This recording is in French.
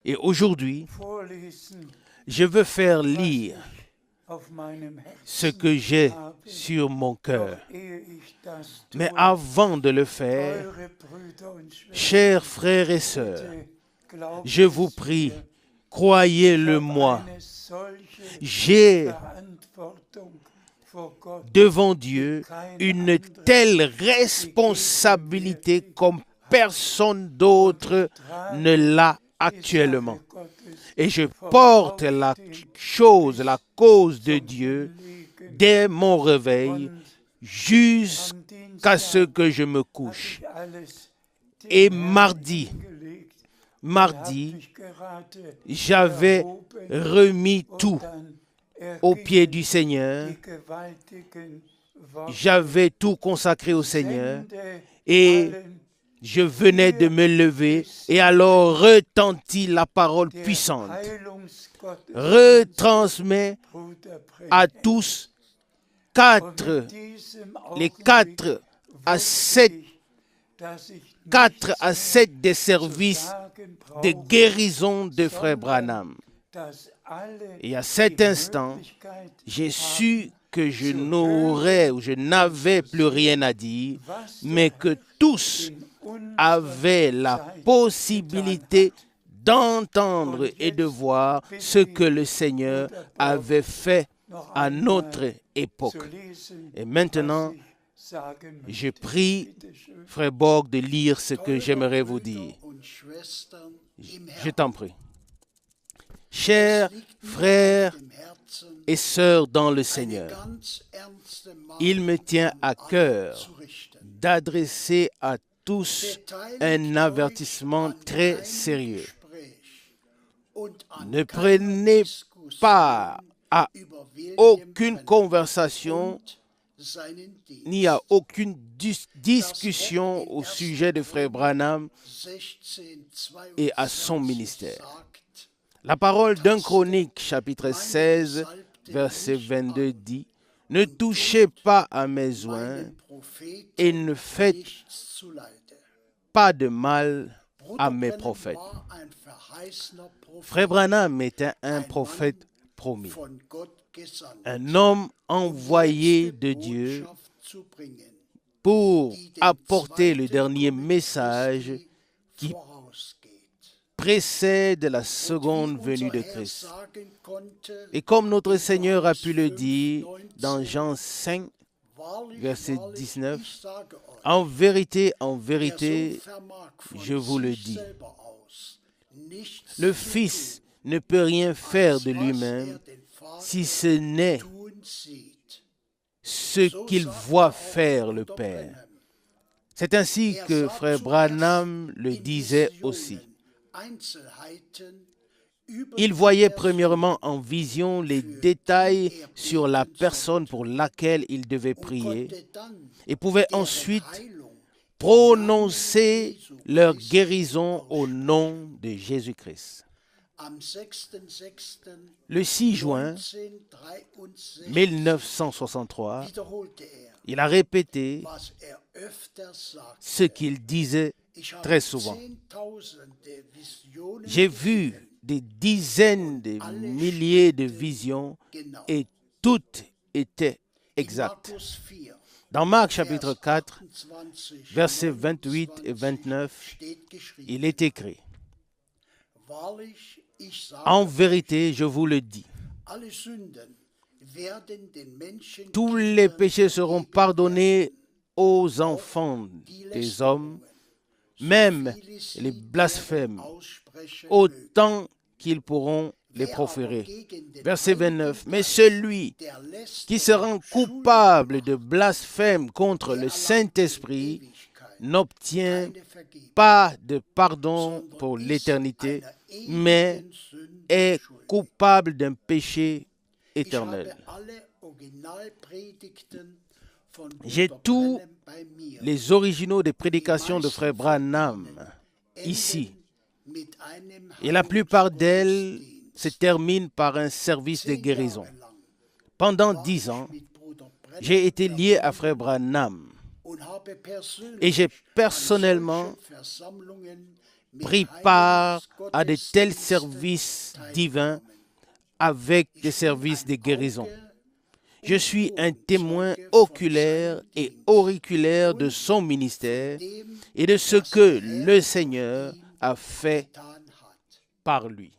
Et aujourd'hui, je veux faire lire ce que j'ai sur mon cœur. Mais avant de le faire, chers frères et sœurs, je vous prie, croyez-le moi, j'ai devant Dieu une telle responsabilité comme personne d'autre ne l'a actuellement. Et je porte la cause de Dieu dès mon réveil jusqu'à ce que je me couche. Et mardi, j'avais remis tout aux pieds du Seigneur. J'avais tout consacré au Seigneur et je venais de me lever et alors retentit la parole puissante. Retransmet à tous les 4 à 7 des services de guérison de Frère Branham. Et à cet instant, j'ai su que je n'avais plus rien à dire, mais que tous avaient la possibilité d'entendre et de voir ce que le Seigneur avait fait à notre époque. Et maintenant, je prie Frère Borg de lire ce que j'aimerais vous dire. Je t'en prie. Chers frères et sœurs dans le Seigneur, il me tient à cœur d'adresser à tous un avertissement très sérieux. Ne prenez part à aucune conversation ni à aucune discussion au sujet de Frère Branham et à son ministère. La parole d'un Chronique, chapitre 16, verset 22 dit « Ne touchez pas à mes oints et ne faites pas de mal à mes prophètes. » Frère Branham était un prophète promis, un homme envoyé de Dieu pour apporter le dernier message qui précède la seconde venue de Christ. Et comme notre Seigneur a pu le dire dans Jean 5, verset 19, « En vérité, je vous le dis, le Fils ne peut rien faire de lui-même si ce n'est ce qu'il voit faire le Père. » C'est ainsi que Frère Branham le disait aussi. Il voyait premièrement en vision les détails sur la personne pour laquelle il devait prier et pouvait ensuite prononcer leur guérison au nom de Jésus-Christ. Le 6 juin 1963, il a répété ce qu'il disait très souvent. J'ai vu des dizaines de milliers de visions et toutes étaient exactes. Dans Marc chapitre 4, versets 28 et 29, il est écrit « En vérité, je vous le dis, tous les péchés seront pardonnés aux enfants des hommes, même les blasphèmes, autant qu'ils pourront les proférer. » Verset 29. « Mais celui qui se rend coupable de blasphème contre le Saint-Esprit n'obtient pas de pardon pour l'éternité, mais est coupable d'un péché éternel. » J'ai tous les originaux des prédications de Frère Branham ici. Et la plupart d'elles se terminent par un service de guérison. Pendant 10 ans, j'ai été lié à Frère Branham et j'ai personnellement pris part à de tels services divins avec des services de guérison. Je suis un témoin oculaire et auriculaire de son ministère et de ce que le Seigneur a fait par lui.